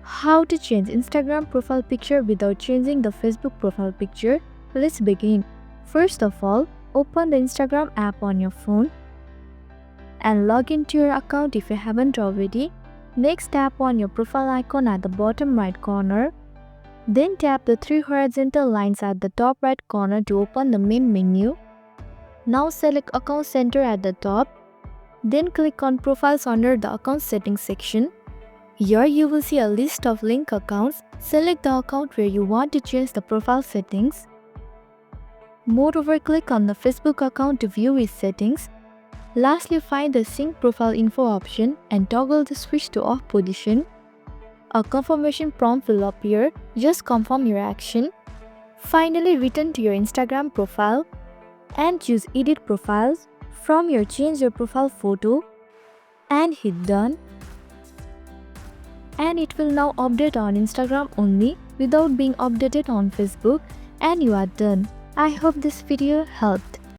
How to change Instagram profile picture without changing the Facebook profile picture? Let's begin. First of all, open the Instagram app on your phone and log into your account if you haven't already. Next, tap on your profile icon at the bottom right corner. Then tap the three horizontal lines at the top right corner to open the main menu. Now select Account Center at the top. Then click on Profiles under the Account Settings section. Here you will see a list of linked accounts. Select the account where you want to change the profile settings. Moreover, click on the Facebook account to view its settings. Lastly, find the Sync Profile Info option and toggle the switch to off position. A confirmation prompt will appear. Just confirm your action. Finally, return to your Instagram profile and choose Edit Profiles. From here, change your profile photo and hit Done. And it will now update on Instagram only without being updated on Facebook, and you are done. I hope this video helped.